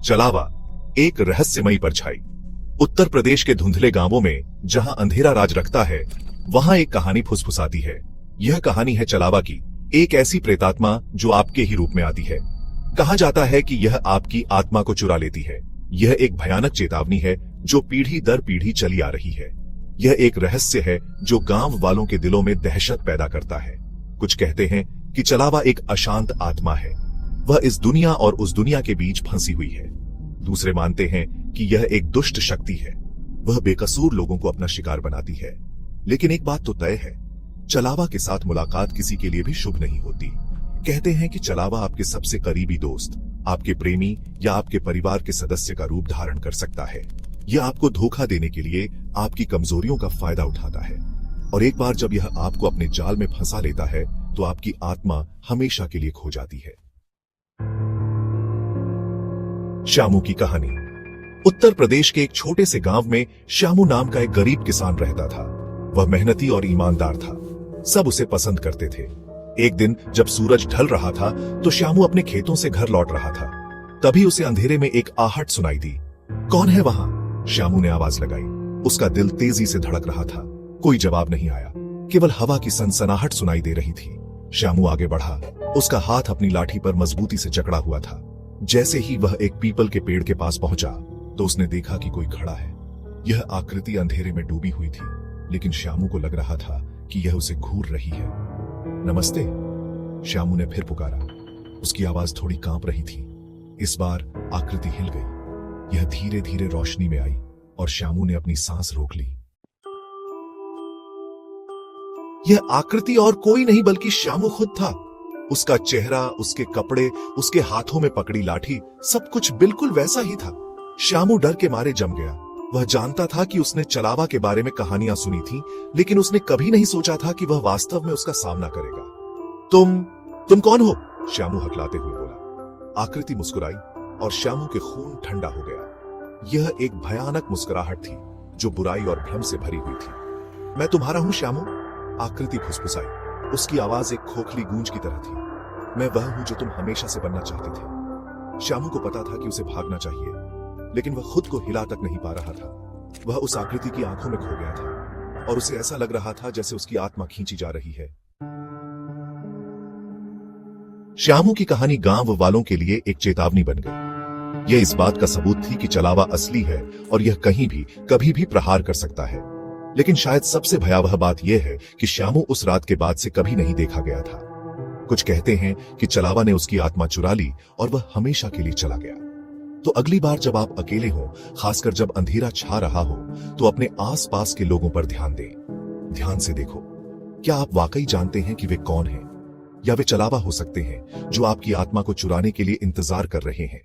चलावा, एक रहस्यमयी परछाई। उत्तर प्रदेश के धुंधले गांवों में जहां अंधेरा राज रखता है, वहां एक कहानी फुसफुसाती है। यह कहानी है चलावा की, एक ऐसी प्रेतात्मा जो आपके ही रूप में आती है। कहा जाता है कि यह आपकी आत्मा को चुरा लेती है। यह एक भयानक चेतावनी है जो पीढ़ी दर पीढ़ी चली आ रही है। यह एक रहस्य है जो गांव वालों के दिलों में दहशत पैदा करता है। कुछ कहते हैं कि चलावा एक अशांत आत्मा है, वह इस दुनिया और उस दुनिया के बीच फंसी हुई है। दूसरे मानते हैं कि यह एक दुष्ट शक्ति है, वह बेकसूर लोगों को अपना शिकार बनाती है। लेकिन एक बात तो तय है, चलावा के साथ मुलाकात किसी के लिए भी शुभ नहीं होती। कहते हैं कि चलावा आपके सबसे करीबी दोस्त, आपके प्रेमी या आपके परिवार के सदस्य का रूप धारण कर सकता है। यह आपको धोखा देने के लिए आपकी कमजोरियों का फायदा उठाता है, और एक बार जब यह आपको अपने जाल में फंसा लेता है तो आपकी आत्मा हमेशा के लिए खो जाती है। श्यामू की कहानी। उत्तर प्रदेश के एक छोटे से गांव में श्यामू नाम का एक गरीब किसान रहता था। वह मेहनती और ईमानदार था, सब उसे पसंद करते थे। एक दिन जब सूरज ढल रहा था तो श्यामू अपने खेतों से घर लौट रहा था। तभी उसे अंधेरे में एक आहट सुनाई दी। कौन है वहां? श्यामू ने आवाज लगाई। उसका दिल तेजी से धड़क रहा था। कोई जवाब नहीं आया, केवल हवा की सनसनाहट सुनाई दे रही थी। श्यामू आगे बढ़ा, उसका हाथ अपनी लाठी पर मजबूती से जकड़ा हुआ था। जैसे ही वह एक पीपल के पेड़ के पास पहुंचा तो उसने देखा कि कोई खड़ा है। यह आकृति अंधेरे में डूबी हुई थी, लेकिन श्यामू को लग रहा था कि यह उसे घूर रही है। नमस्ते, श्यामू ने फिर पुकारा। उसकी आवाज थोड़ी कांप रही थी। इस बार आकृति हिल गई। यह धीरे धीरे रोशनी में आई और श्यामू ने अपनी सांस रोक ली। यह आकृति और कोई नहीं बल्कि श्यामू खुद था। उसका चेहरा, उसके कपड़े, उसके हाथों में पकड़ी लाठी, सब कुछ बिल्कुल वैसा ही था। श्यामू डर के मारे जम गया। वह जानता था कि उसने चलावा के बारे में कहानियां सुनी थी, लेकिन उसने कभी नहीं सोचा था कि वह वास्तव में उसका सामना करेगा। तुम कौन हो? श्यामू हकलाते हुए बोला। आकृति मुस्कुराई और श्यामू के खून ठंडा हो गया। यह एक भयानक मुस्कुराहट थी जो बुराई और भ्रम से भरी हुई थी। मैं तुम्हारा हूं श्यामू, आकृति फुसफुसाई। उसकी आवाज एक खोखली गूंज की तरह थी। मैं वह हूं जो तुम हमेशा से बनना चाहते थे। श्यामू को पता था कि उसे भागना चाहिए, लेकिन वह खुद को हिला तक नहीं पा रहा था। वह उस आकृति की आंखों में खो गया था और उसे ऐसा लग रहा था जैसे उसकी आत्मा खींची जा रही है। श्यामू की कहानी गांव वालों के लिए एक चेतावनी बन गई। यह इस बात का सबूत थी कि चलावा असली है और यह कहीं भी कभी भी प्रहार कर सकता है। लेकिन शायद सबसे भयावह बात यह है कि श्यामू उस रात के बाद से कभी नहीं देखा गया था। कुछ कहते हैं कि चलावा ने उसकी आत्मा चुरा ली और वह हमेशा के लिए चला गया। तो अगली बार जब आप अकेले हो, खासकर जब अंधेरा छा रहा हो, तो अपने आसपास के लोगों पर ध्यान दें। ध्यान से देखो, क्या आप वाकई जानते हैं कि वे कौन हैं? या वे चलावा हो सकते हैं जो आपकी आत्मा को चुराने के लिए इंतजार कर रहे हैं?